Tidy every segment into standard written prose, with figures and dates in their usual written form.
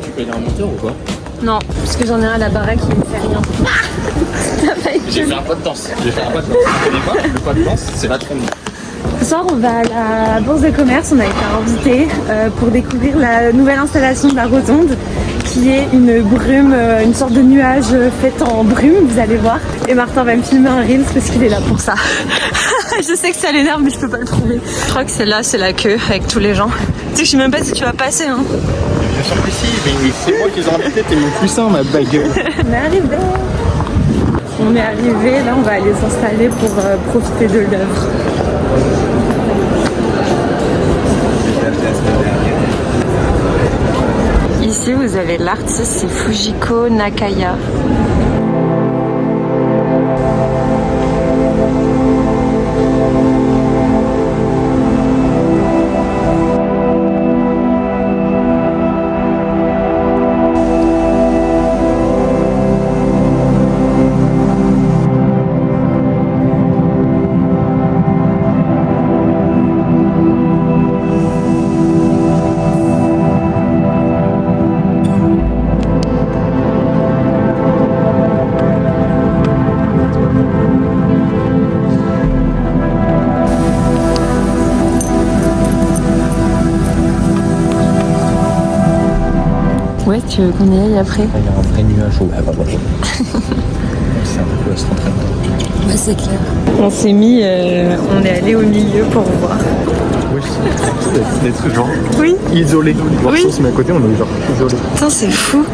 Tu payes un monteur ou quoi? Non, parce que j'en ai un à la baraque qui me fait rien. J'ai fait un pas de danse. Tu connais pas le pas de danse? C'est la trombe. Ce soir, on va à la Bourse de Commerce. On a été invités pour découvrir la nouvelle installation de la Rotonde, qui est une brume, une sorte de nuage fait en brume, vous allez voir. Et Martin va me filmer un Reels parce qu'il est là pour ça. Je sais que ça l'énerve, mais je peux pas le trouver. Je crois que c'est là, c'est la queue avec tous les gens. Tu sais, je sais même pas si tu vas passer, hein. Bien sûr que si, mais c'est moi qui les ai invités, t'es mon poussin, ma bagueule. On est arrivé. On est arrivé, là on va aller s'installer pour profiter de l'œuvre. Ici vous avez l'artiste, c'est Fujiko Nakaya. Ouais, tu veux qu'on y aille après? Il y a un vrai nuage au C'est un peu à se rentrer. Ouais, c'est clair. On s'est mis, on est allé au milieu pour voir. Oui, c'est d'être genre Oui. isolé. Oui. Si on se met à côté, on est genre isolé. Putain, c'est fou.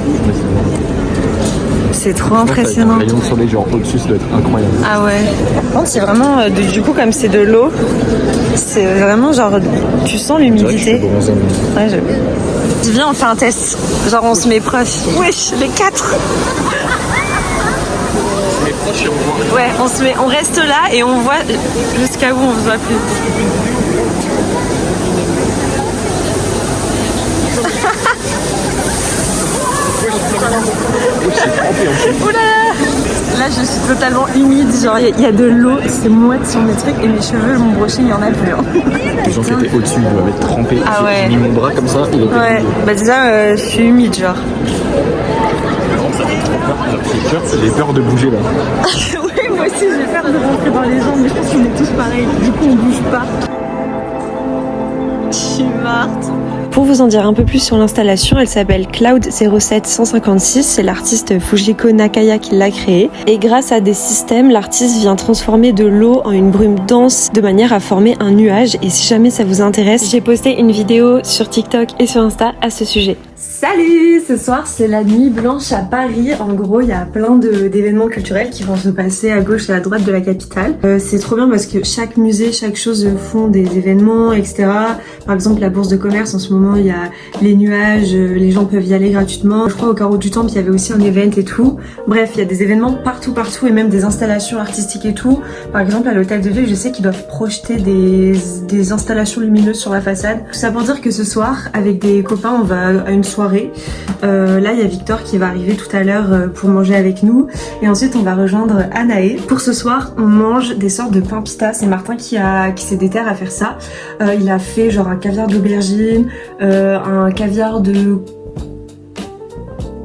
C'est trop impressionnant. Un rayon de soleil genre au-dessus, ça doit être incroyable. Ah ouais. Par contre, c'est vraiment, du coup, comme c'est de l'eau, c'est vraiment genre, tu sens l'humidité. Ouais, viens, on fait un test. Genre, on se met proche. Wesh, les 4. Les proches et on voit. Ouais, on reste là et on voit jusqu'à où on se voit plus. Oula! Là, je suis totalement humide. Genre, il y a de l'eau, c'est moite sur mes trucs et mes cheveux, mon brochet, il y en a plus. Hein. Les gens qui étaient au-dessus, ils doivent être trempés. Ah ouais. J'ai mis mon bras comme ça. Ouais, bah déjà, je suis humide, genre. J'ai peur de bouger là. Oui, moi aussi, j'ai peur de rentrer dans les jambes, mais je pense qu'on est tous pareils. Du coup, on bouge pas. Je suis morte. Pour vous en dire un peu plus sur l'installation, elle s'appelle Cloud 07156, c'est l'artiste Fujiko Nakaya qui l'a créée. Et grâce à des systèmes, l'artiste vient transformer de l'eau en une brume dense de manière à former un nuage. Et si jamais ça vous intéresse, j'ai posté une vidéo sur TikTok et sur Insta à ce sujet. Salut! Ce soir, c'est la nuit blanche à Paris. En gros, il y a plein d'événements culturels qui vont se passer à gauche et à droite de la capitale. C'est trop bien parce que chaque musée, chaque chose font des événements, etc. Par exemple, la Bourse de Commerce, en ce moment, il y a les nuages, les gens peuvent y aller gratuitement. Je crois au Carreau du Temple, il y avait aussi un event et tout. Bref, il y a des événements partout et même des installations artistiques et tout. Par exemple, à l'Hôtel de Ville, je sais qu'ils doivent projeter des installations lumineuses sur la façade. Tout ça pour dire que ce soir, avec des copains, on va à une soirée. Là, il y a Victor qui va arriver tout à l'heure pour manger avec nous. Et ensuite, on va rejoindre Anaé. Pour ce soir, on mange des sortes de pain pita. C'est Martin qui s'est déterré à faire ça. Il a fait genre un caviar d'aubergine, un caviar de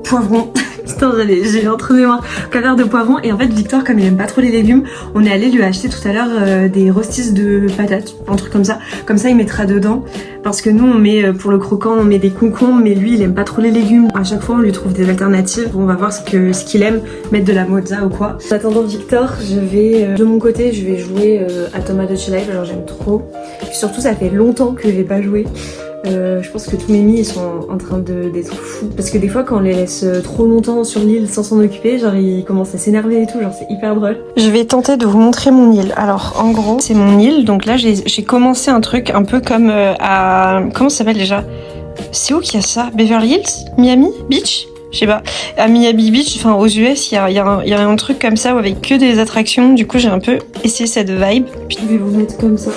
poivron. Putain, j'ai entre mémoire. Caviar de poivron. Et en fait, Victor, comme il aime pas trop les légumes, on est allé lui acheter tout à l'heure des rostis de patates, un truc comme ça. Comme ça, il mettra dedans. Parce que nous, on met, pour le croquant, on met des concombres, mais lui, il aime pas trop les légumes. À chaque fois, on lui trouve des alternatives. On va voir ce qu'il aime, mettre de la mozza ou quoi. En attendant Victor, je vais, de mon côté, je vais jouer à Tomodachi Life. Genre, j'aime trop. Puis surtout, ça fait longtemps que j'ai pas joué. Je pense que tous mes amis ils sont en train d'être fous parce que des fois quand on les laisse trop longtemps sur l'île sans s'en occuper, genre ils commencent à s'énerver et tout, genre c'est hyper drôle. Je vais tenter de vous montrer mon île. Alors en gros c'est mon île, donc là j'ai commencé un truc un peu comme à... Comment ça s'appelle déjà? C'est où qu'il y a ça? Beverly Hills? Miami Beach? Je sais pas, à Miami Beach, enfin aux US, il y a un truc comme ça avec que des attractions, du coup j'ai un peu essayé cette vibe. Puis je vais vous mettre comme ça.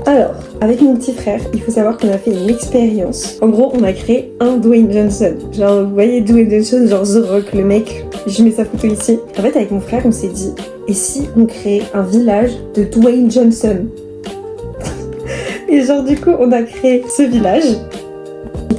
Alors, avec mon petit frère, il faut savoir qu'on a fait une expérience. En gros, on a créé un Dwayne Johnson. Genre, vous voyez Dwayne Johnson, genre The Rock, le mec. Je mets sa photo ici. En fait, avec mon frère, on s'est dit, et si on créait un village de Dwayne Johnson? Et genre, du coup, on a créé ce village.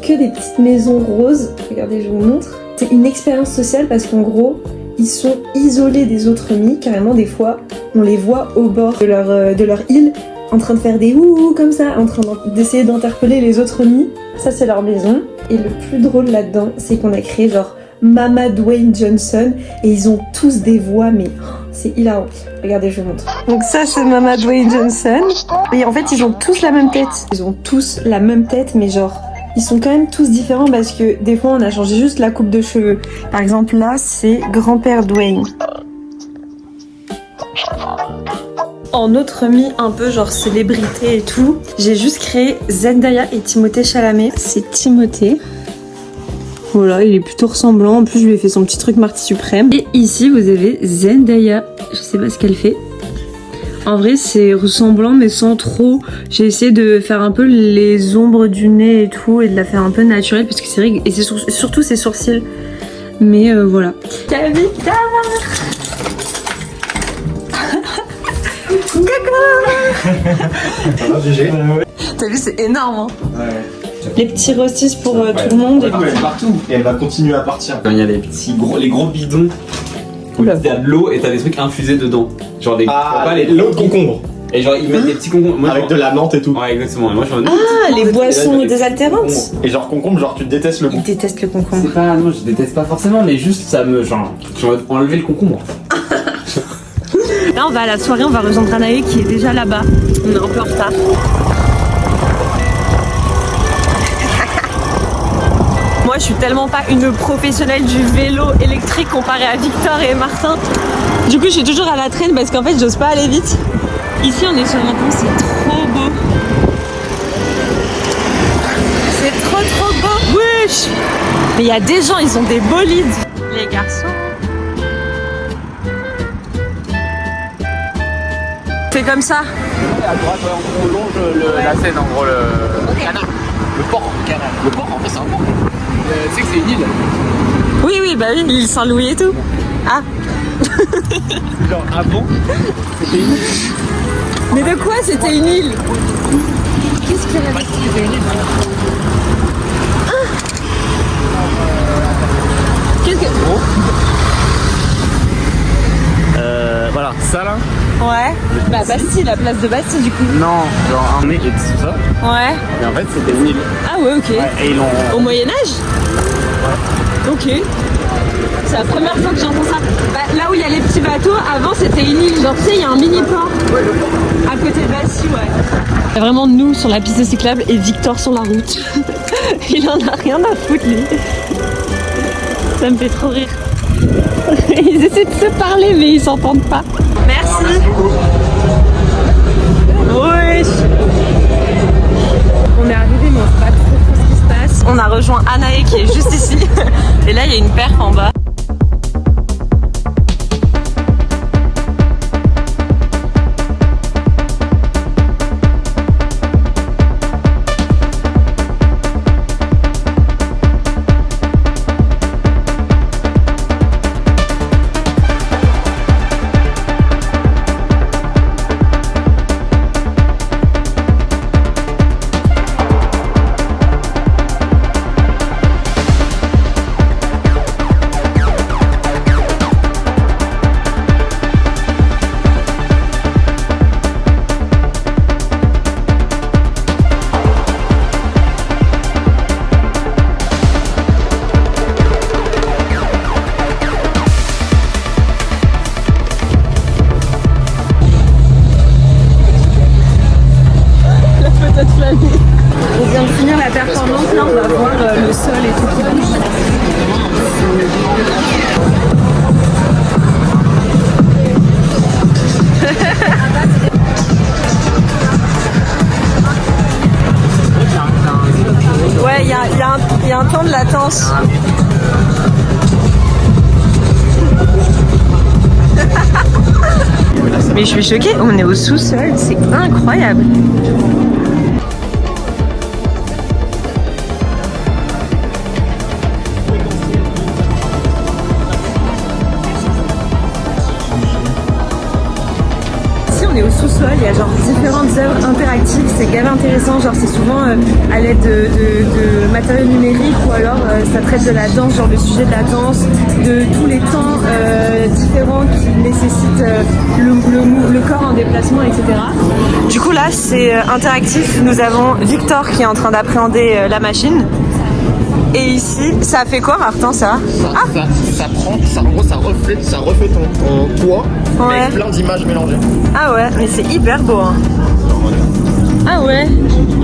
que des petites maisons roses. Regardez, je vous montre. C'est une expérience sociale parce qu'en gros, ils sont isolés des autres nids. Carrément, des fois, on les voit au bord de leur île en train de faire des ouh comme ça, en train d'essayer d'interpeller les autres nids. Ça, c'est leur maison. Et le plus drôle là-dedans, c'est qu'on a créé genre Mama Dwayne Johnson et ils ont tous des voix, mais c'est hilarant. Regardez, je vous montre. Donc ça, c'est Mama Dwayne Johnson. Et en fait, ils ont tous la même tête. Ils ont tous la même tête, mais genre, ils sont quand même tous différents parce que des fois, on a changé juste la coupe de cheveux. Par exemple, là, c'est grand-père Dwayne. En autre mis un peu genre célébrité et tout, j'ai juste créé Zendaya et Timothée Chalamet. C'est Timothée. Voilà, il est plutôt ressemblant. En plus, je lui ai fait son petit truc Marty Suprême. Et ici, vous avez Zendaya. Je sais pas ce qu'elle fait. En vrai, c'est ressemblant, mais sans trop. J'ai essayé de faire un peu les ombres du nez et tout, et de la faire un peu naturelle, parce que c'est vrai. Et c'est surtout ses sourcils. Mais voilà. Camille, t'as vu, c'est énorme, hein. Ouais. Les petits rostis pour tout le monde. Elle est partout et elle va continuer à partir. Quand il y a les gros bidons où t'as de l'eau et t'as des trucs infusés dedans. Genre des l'eau de concombre. Et genre ils mettent des petits concombres. Moi, avec de la menthe et tout. Ouais, exactement. Et moi, les boissons désaltérantes. Et genre concombre, genre tu détestes le concombre. Il déteste le concombre. C'est pas, non, je déteste pas forcément, mais juste ça me genre enlever le concombre. Là, on va à la soirée, on va rejoindre Anaë qui est déjà là-bas. On est un peu en retard. Moi, je suis tellement pas une professionnelle du vélo électrique comparée à Victor et Martin. Du coup, je suis toujours à la traîne parce qu'en fait, j'ose pas aller vite. Ici, on est sur un pont, c'est trop beau. C'est trop beau. Wesh! Mais il y a des gens, ils ont des bolides. Les garçons. C'est comme ça. À droite, on longe la Seine, en gros, le canal. Le port. Le port, en fait, c'est un port. Tu sais que c'est une île. Oui, bah oui, l'île Saint-Louis et tout. Ah. Genre, avant, c'était une île. Mais de quoi c'était une île? Qu'est-ce qu'il y a là? C'était une île. Qu'est-ce que... Voilà, ça là. Ouais. Bah Bastille, la place de Bastille du coup. Non, genre un mec et tout ça. Ouais. Et en fait, c'était une île. Ah ouais, ok. Ouais, et ils l'ont... Au Moyen-Âge? Ouais. Ok. C'est la première fois que j'entends ça. Bah, là où il y a les petits bateaux, avant c'était une île. Genre tu sais, il y a un mini-port. À côté de Bastille, ouais. Il y a vraiment nous sur la piste cyclable et Victor sur la route. Il en a rien à foutre lui. Ça me fait trop rire. Ils essaient de se parler mais ils s'entendent pas. Merci. Oui. On est arrivé mais on sait pas trop ce qui se passe. On a rejoint Anaë qui est juste ici. Et là il y a une perf en bas. On vient de finir la performance, là on va voir le sol et tout qui bouge. Ouais, il y a un temps de latence. Mais je suis choquée, on est au sous-sol, c'est incroyable. on est au sous-sol, il y a genre différentes œuvres interactives, c'est grave intéressant, genre c'est souvent à l'aide de matériaux numériques ou alors ça traite de la danse, genre le sujet de la danse, de tous les temps différents qui nécessitent le corps en déplacement, etc. Du coup là c'est interactif, nous avons Victor qui est en train d'appréhender la machine. Et ici, ça fait quoi Martin ça ça prend, en gros ça refait ton poids avec plein d'images mélangées. Ah ouais, mais c'est hyper beau hein. Ah ouais.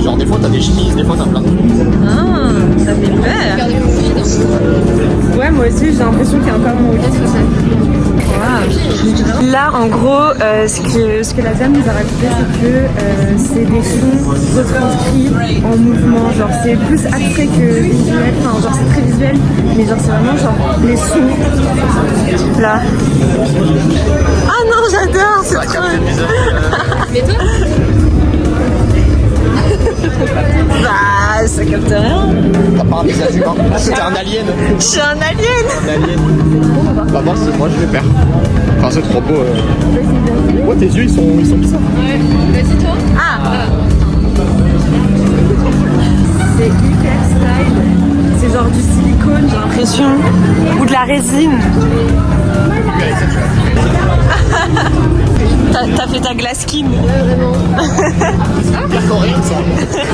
Genre des fois t'as des chemises, des fois t'as plein de choses. Ah, ça fait peur. Ouais, moi aussi j'ai l'impression qu'il y a encore mon week-end. Wow. Là en gros, ce que la dame nous a raconté c'est que c'est des sons retranscrits en mouvement, genre c'est plus abstrait que visuel, enfin genre c'est très visuel, mais genre c'est vraiment genre les sons. Là. Ah non j'adore, c'est trop. Mais toi bah, ça capte rien. T'as pas un visage humain. C'était un alien. Je suis un alien. Un alien. Bah moi je vais perdre. Enfin c'est trop beau. Ouais tes yeux ils sont bizarres. Ouais, vas-y toi. Ah. C'est hyper style. C'est genre du silicone j'ai l'impression. Ou de la résine. T'as fait ta glace skin. Ouais, vraiment.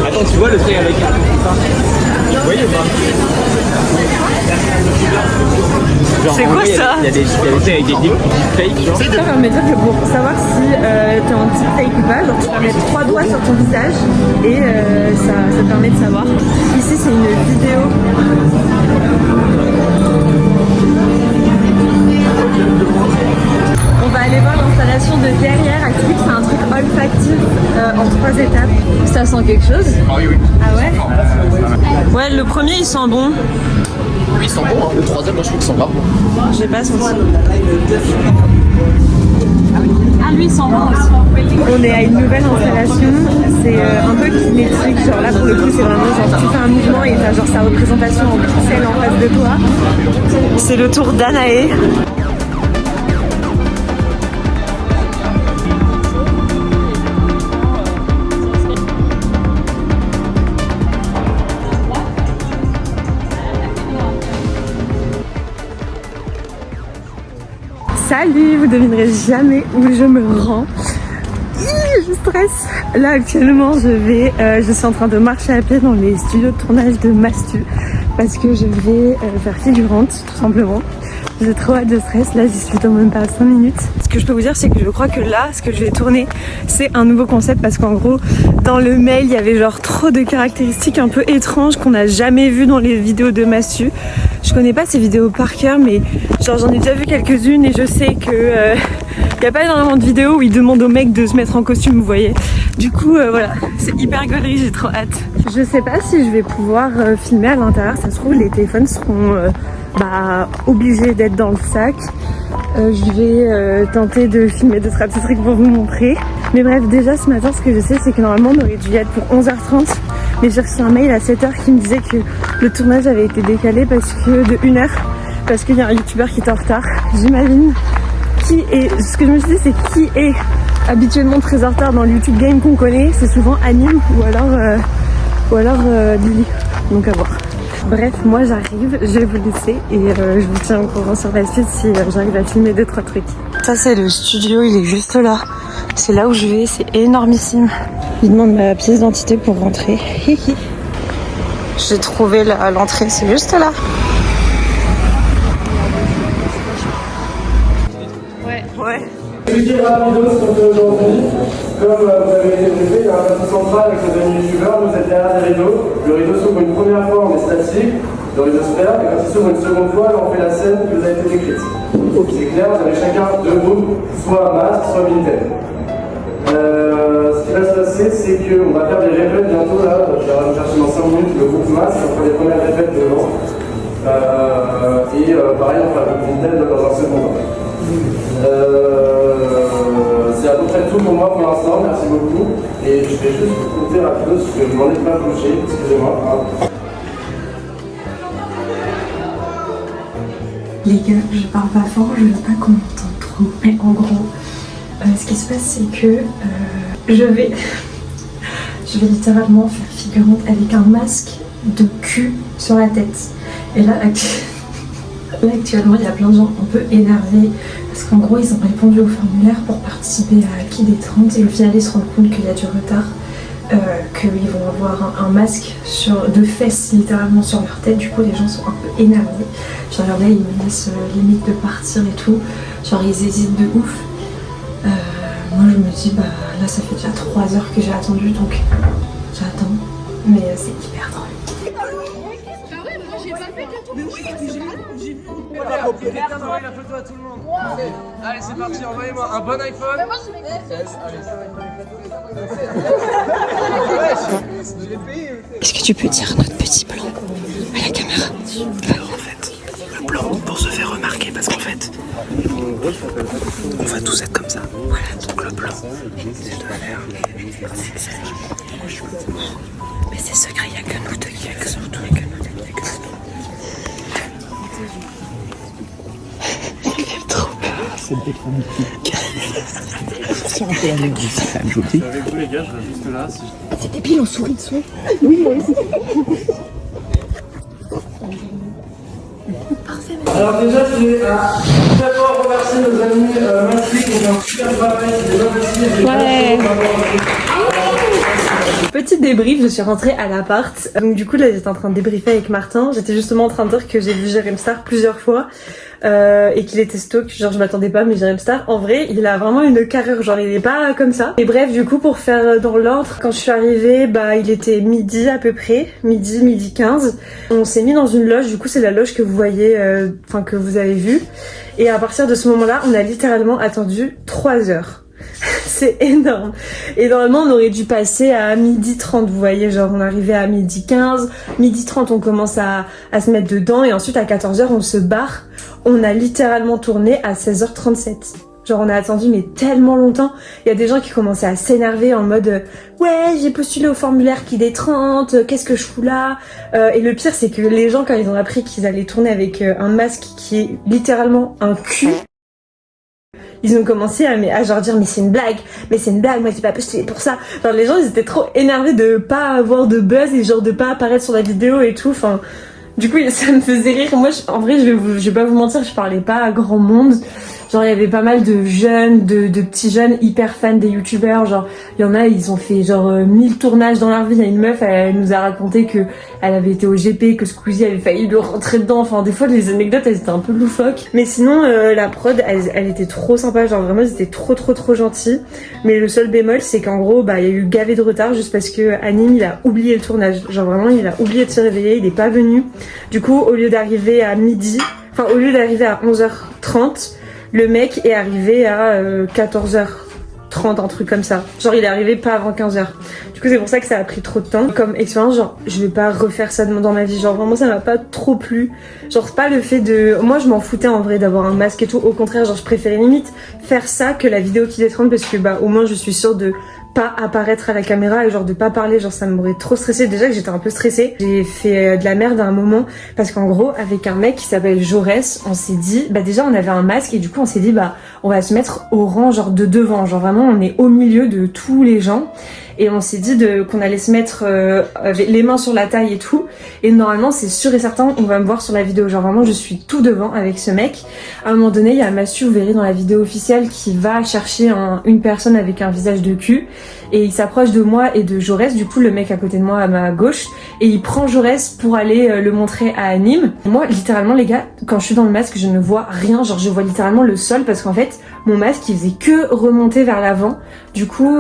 Attends, tu vois le truc avec la... Vous voyez ou pas? C'est quoi ça? Il y a des trucs avec des deepfakes genre. Ça va me dire que pour savoir si t'es en deepfake ou pas, genre tu vas mettre 3 doigts sur ton visage et ça permet de savoir. Ici c'est une vidéo. On va aller voir l'installation de derrière. Elle dit que c'est un truc olfactif en 3 étapes. Ça sent quelque chose? Ah oui. Ah ouais? Ouais, le premier il sent bon. Lui il sent bon, hein. Le troisième moi je trouve qu'il sent pas bon. J'ai pas senti. Ah lui il sent bon aussi. On est à une nouvelle installation. C'est un peu kinétique. Genre là pour le coup c'est vraiment genre tu fais un mouvement et t'as genre sa représentation en pixels en face de toi. C'est le tour d'Anaé. Salut, vous devinerez jamais où je me rends. Je stresse. Là actuellement je suis en train de marcher à pied dans les studios de tournage de Mastu parce que je vais faire figurante tout simplement. J'ai trop hâte de stress, là j'y suis dans même pas 5 minutes. Ce que je peux vous dire c'est que je crois que là ce que je vais tourner c'est un nouveau concept parce qu'en gros dans le mail il y avait genre trop de caractéristiques un peu étranges qu'on n'a jamais vues dans les vidéos de Mastu. Je connais pas ces vidéos par cœur mais genre j'en ai déjà vu quelques-unes et je sais que y a pas énormément de vidéos où ils demandent aux mecs de se mettre en costume, vous voyez. Du coup voilà, c'est hyper gaulerie, j'ai trop hâte. Je sais pas si je vais pouvoir filmer à l'intérieur, ça se trouve les téléphones seront obligés d'être dans le sac. Je vais tenter de filmer 2-3 petits trucs pour vous montrer. Mais bref, déjà ce matin ce que je sais c'est que normalement on aurait dû y être pour 11h30. Mais j'ai reçu un mail à 7h qui me disait que le tournage avait été décalé parce que de 1h parce qu'il y a un youtubeur qui est en retard. J'imagine ce que je me suis dit c'est qui est habituellement très en retard dans le YouTube game qu'on connaît. C'est souvent Anime ou alors Billy. Donc à voir. Bref, moi j'arrive, je vais vous laisser et je vous tiens au courant sur la suite si j'arrive à filmer 2-3 trucs. Ça c'est le studio, il est juste là. C'est là où je vais, c'est énormissime. Il demande ma pièce d'identité pour rentrer. J'ai trouvé l'entrée, c'est juste là. Ouais. Expliquer rapidement ce qu'on fait aujourd'hui. Comme vous avez été briefé, il y a un plateau central avec les amis youtubeurs, vous êtes derrière des rideaux. Le rideau s'ouvre une première fois, on est statique, le rideau se ferme, et quand il s'ouvre une seconde fois, là on fait la scène qui vous a été décrite. C'est clair, vous avez chacun deux groupes, soit masque, soit Vinted. Ce qui va se passer, c'est qu'on va faire des répètes bientôt là. Je vais aller chercher dans 5 minutes le groupe masque, on fera les premières répètes devant. Pareil, on fera le groupe Vinted dans un second temps. C'est à peu près tout pour moi pour l'instant, merci beaucoup. Et je vais juste vous compter rapidement parce que je m'en ai pas bougé, excusez-moi. Les gars, je parle pas fort, je veux pas qu'on m'entende trop. Mais en gros, Ce qui se passe, c'est que je vais littéralement faire figurante avec un masque de cul sur la tête. Et là actuellement, il y a plein de gens un peu énervés parce qu'en gros, ils ont répondu au formulaire pour participer à Qui des 30 et au final, ils se rendent compte qu'il y a du retard, qu'ils vont avoir un masque de fesses littéralement sur leur tête. Du coup, les gens sont un peu énervés. Genre là, ils menacent limite de partir et tout. Genre, ils hésitent de ouf. Moi, je me dis, bah là, ça fait déjà 3 heures que j'ai attendu, donc j'attends. Mais c'est hyper drôle. Allez, c'est parti, envoyez-moi un bon iPhone. Est-ce que tu peux dire notre petit plan à la caméra? En fait, le plan pour se faire remarquer, parce qu'en fait, on va tous être comme ça. Voilà, donc le plan, c'est de faire. Mais c'est secret, il n'y a que nous deux, il n'y a que nous deux. C'est un peu la négresse, c'est quand même joli. Avec vous les gars, je reste juste là. C'est débile, on sourit dessus. Oui, moi aussi. Alors déjà, je voulais d'abord remercier nos amis Massy qui ont fait un super travail, c'est des gens Massy. Petit débrief, je suis rentrée à l'appart. Donc du coup là j'étais en train de débriefer avec Martin. J'étais justement en train de dire que j'ai vu Jérém Star plusieurs fois et qu'il était stock. Genre je m'attendais pas, mais Jérém Star en vrai il a vraiment une carrure, genre il est pas comme ça. Et bref, du coup pour faire dans l'ordre, quand je suis arrivée, bah il était midi à peu près, midi 15. On s'est mis dans une loge, du coup c'est la loge que vous voyez, enfin que vous avez vue. Et à partir de ce moment-là, on a littéralement attendu 3 heures. C'est énorme. Et normalement on aurait dû passer à 12h30, vous voyez, genre on arrivait à 12h15, 12h30 on commence à se mettre dedans et ensuite à 14h on se barre. On a littéralement tourné à 16h37. Genre on a attendu mais tellement longtemps. Il y a des gens qui commençaient à s'énerver en mode ouais j'ai postulé au formulaire Qui des 30, qu'est-ce que je fous là, et le pire c'est que les gens quand ils ont appris qu'ils allaient tourner avec un masque qui est littéralement un cul, ils ont commencé à genre dire mais c'est une blague, moi j'ai pas postulé pour ça. Genre les gens ils étaient trop énervés de pas avoir de buzz et genre de pas apparaître sur la vidéo et tout. Enfin du coup ça me faisait rire. Moi en vrai je vais pas vous mentir, je parlais pas à grand monde. Genre il y avait pas mal de jeunes, de petits jeunes hyper fans des youtubeurs. Genre il y en a, ils ont fait genre 1000 tournages dans leur vie. Il y a une meuf, elle nous a raconté que elle avait été au GP, que Squeezie avait failli lui rentrer dedans. Enfin des fois les anecdotes elles étaient un peu loufoques. Mais sinon la prod elle était trop sympa. Genre vraiment ils étaient trop gentils. Mais le seul bémol c'est qu'en gros bah il y a eu gavé de retard juste parce que Anim il a oublié le tournage. Genre vraiment il a oublié de se réveiller, il est pas venu. Du coup au lieu d'arriver à midi, enfin au lieu d'arriver à 11h30, le mec est arrivé à 14h30, un truc comme ça. Genre il est arrivé pas avant 15h. Du coup c'est pour ça que ça a pris trop de temps. Comme expérience, genre je vais pas refaire ça dans ma vie. Genre vraiment ça m'a pas trop plu. Genre pas le fait de... Moi je m'en foutais en vrai d'avoir un masque et tout. Au contraire genre je préférais limite faire ça que la vidéo Qui des 30 parce que bah au moins je suis sûre de pas apparaître à la caméra et genre de pas parler, genre ça m'aurait trop stressé. Déjà que j'étais un peu stressée, j'ai fait de la merde à un moment parce qu'en gros avec un mec qui s'appelle Jaurès, on s'est dit bah déjà on avait un masque et du coup on s'est dit bah on va se mettre au rang genre de devant, genre vraiment on est au milieu de tous les gens et on s'est dit qu'on allait se mettre avec les mains sur la taille et tout et normalement c'est sûr et certain on va me voir sur la vidéo, genre vraiment je suis tout devant avec ce mec. À un moment donné il y a Massu, vous verrez dans la vidéo officielle, qui va chercher une personne avec un visage de cul et il s'approche de moi et de Jaurès, du coup le mec à côté de moi à ma gauche, et il prend Jaurès pour aller le montrer à Anim. Et moi littéralement les gars, quand je suis dans le masque je ne vois rien, genre je vois littéralement le sol parce qu'en fait mon masque il faisait que remonter vers l'avant, du coup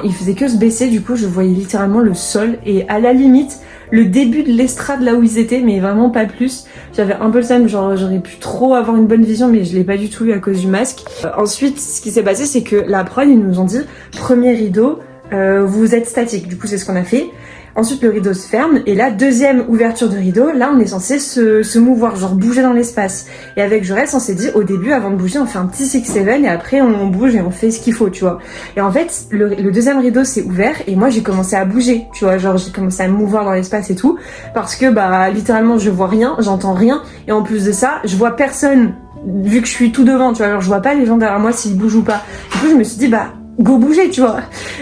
il faisait que se baisser, du coup je voyais littéralement le sol et à la limite le début de l'estrade là où ils étaient, mais vraiment pas plus. J'avais un peu le seum, genre j'aurais pu trop avoir une bonne vision mais je l'ai pas du tout eu à cause du masque. Ensuite ce qui s'est passé c'est que la prod ils nous ont dit premier rideau, vous êtes statique, du coup c'est ce qu'on a fait. Ensuite le rideau se ferme et là deuxième ouverture de rideau, là on est censé se mouvoir, genre bouger dans l'espace. Et avec Jaurès on s'est dit au début avant de bouger on fait un petit 6-7 et après on bouge et on fait ce qu'il faut, tu vois. Et en fait le deuxième rideau s'est ouvert et moi j'ai commencé à bouger, tu vois, genre j'ai commencé à me mouvoir dans l'espace et tout parce que bah littéralement je vois rien, j'entends rien et en plus de ça je vois personne vu que je suis tout devant, tu vois, alors je vois pas les gens derrière moi s'ils bougent ou pas. Du coup, je me suis dit, bah, go bouger, tu vois.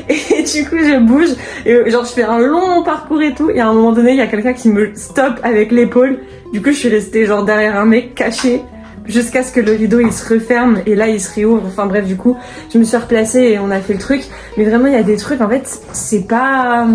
Et du coup, je bouge, et genre, je fais un long parcours et tout, et à un moment donné, il y a quelqu'un qui me stoppe avec l'épaule. Du coup, je suis restée genre derrière un mec caché, jusqu'à ce que le rideau il se referme, et là, il se réouvre. Enfin bref, du coup, je me suis replacée et on a fait le truc. Mais vraiment, il y a des trucs, en fait, c'est pas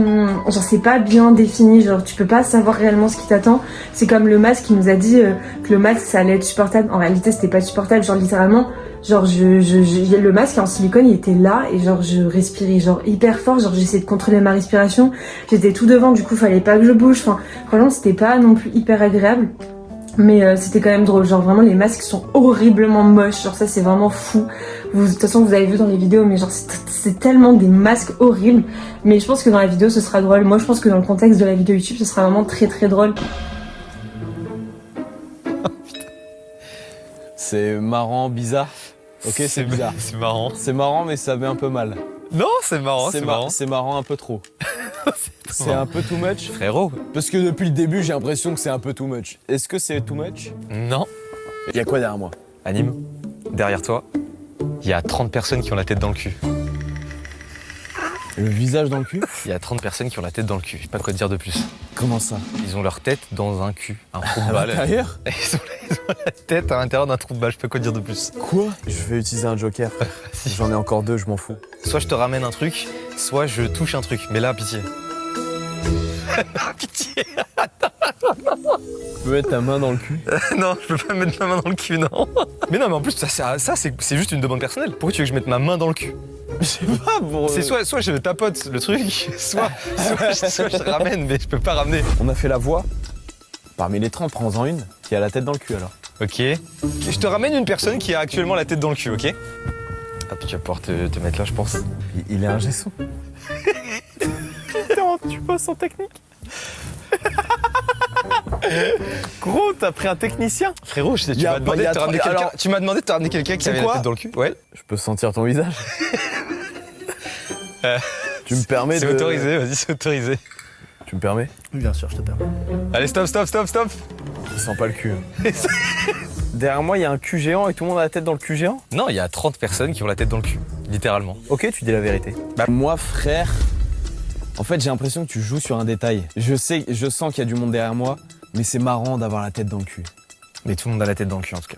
bien défini, genre, tu peux pas savoir réellement ce qui t'attend. C'est comme le masque qui nous a dit que le masque, ça allait être supportable. En réalité, c'était pas supportable, genre, littéralement. Genre, le masque en silicone, il était là, et genre, je respirais, genre, hyper fort, genre, j'essayais de contrôler ma respiration. J'étais tout devant, du coup, fallait pas que je bouge. Enfin, franchement, c'était pas non plus hyper agréable. Mais c'était quand même drôle, genre vraiment les masques sont horriblement moches, genre ça c'est vraiment fou. De toute façon vous avez vu dans les vidéos, mais genre c'est tellement des masques horribles. Mais je pense que dans la vidéo ce sera drôle. Moi je pense que dans le contexte de la vidéo YouTube ce sera vraiment très très drôle. C'est marrant, bizarre. Ok, c'est bizarre. C'est marrant. C'est marrant, mais ça met un peu mal. Non, c'est marrant, c'est marrant. C'est marrant un peu trop. C'est un peu too much. Frérot. Parce que depuis le début, j'ai l'impression que c'est un peu too much. Est-ce que c'est too much? Non. Il y a quoi derrière moi? Anime, derrière toi, il y a 30 personnes qui ont la tête dans le cul. Le visage dans le cul? Il y a 30 personnes qui ont la tête dans le cul. Je sais pas quoi te dire de plus. Comment ça? Ils ont leur tête dans un cul. Un trou de balle. À l'intérieur? Ils ont la tête à l'intérieur d'un trou de balle. Je sais pas quoi te dire de plus. Quoi? Je vais utiliser un joker. J'en ai encore deux, je m'en fous. Soit je te ramène un truc, soit je touche un truc. Mais là, pitié. Pitié. Tu peux mettre ta main dans le cul? Non, je peux pas mettre ma main dans le cul, non. Mais non, mais en plus, ça c'est juste une demande personnelle. Pourquoi tu veux que je mette ma main dans le cul? Je sais pas, pour... C'est soit je tapote le truc, soit je te ramène, mais je peux pas ramener. On a fait la voix. Parmi les 30, prends-en une qui a la tête dans le cul alors. Ok. Je te ramène une personne qui a actuellement la tête dans le cul, ok? Ah, puis tu vas pouvoir te mettre là, je pense. Il est un gesson. Tu bosses en technique? Gros, t'as pris un technicien? Frérot, tu m'as demandé de te ramener quelqu'un. Tu m'as demandé de te ramener quelqu'un qui avait la tête dans le cul. Ouais. Je peux sentir ton visage? Tu me permets de... C'est autorisé, vas-y, c'est autorisé. Tu me permets? Oui, bien sûr, je te permets. Allez, stop. Il sent pas le cul. Derrière moi, il y a un cul géant et tout le monde a la tête dans le cul géant? Non, il y a 30 personnes qui ont la tête dans le cul, littéralement. Ok, tu dis la vérité. Bah, moi, frère, en fait, j'ai l'impression que tu joues sur un détail. Je sens qu'il y a du monde derrière moi, mais c'est marrant d'avoir la tête dans le cul. Mais tout le monde a la tête dans le cul, en tout cas.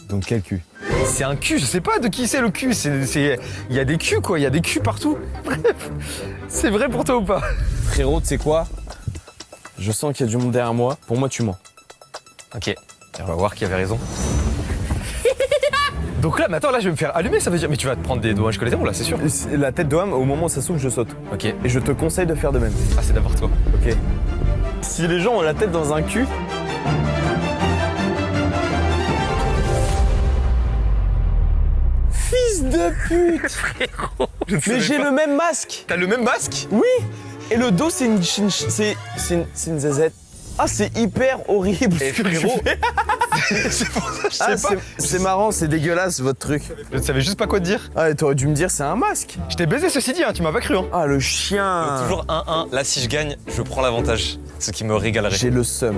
Donc quel cul? C'est un cul, je sais pas de qui c'est le cul. Il y a des culs, quoi, il y a des culs partout. Bref, c'est vrai pour toi ou pas? Frérot, tu sais quoi? Je sens qu'il y a du monde derrière moi. Pour moi, tu mens. Ok, on va voir qui avait raison. Donc là, mais attends, là je vais me faire allumer, ça veut dire. Mais tu vas te prendre des dommages collatéraux là, c'est sûr. La tête d'homme, au moment où ça s'ouvre, je saute. Ok. Et je te conseille de faire de même. Ah, c'est d'abord toi. Ok. Si les gens ont la tête dans un cul... Fils de pute! Frérot, mais j'ai le même masque! T'as le même masque? Oui! Et le dos, c'est une zézette. Ah, c'est hyper horrible. Et frérot, c'est pour ça, je sais pas. C'est marrant, c'est dégueulasse votre truc. Je ne savais juste pas quoi te dire. Ah, t'aurais dû me dire c'est un masque. Je t'ai baisé ceci dit, hein, tu m'as pas cru. Hein. Ah, le chien. Toujours 1-1. Là, si je gagne, je prends l'avantage. Ce qui me régalerait. J'ai le seum.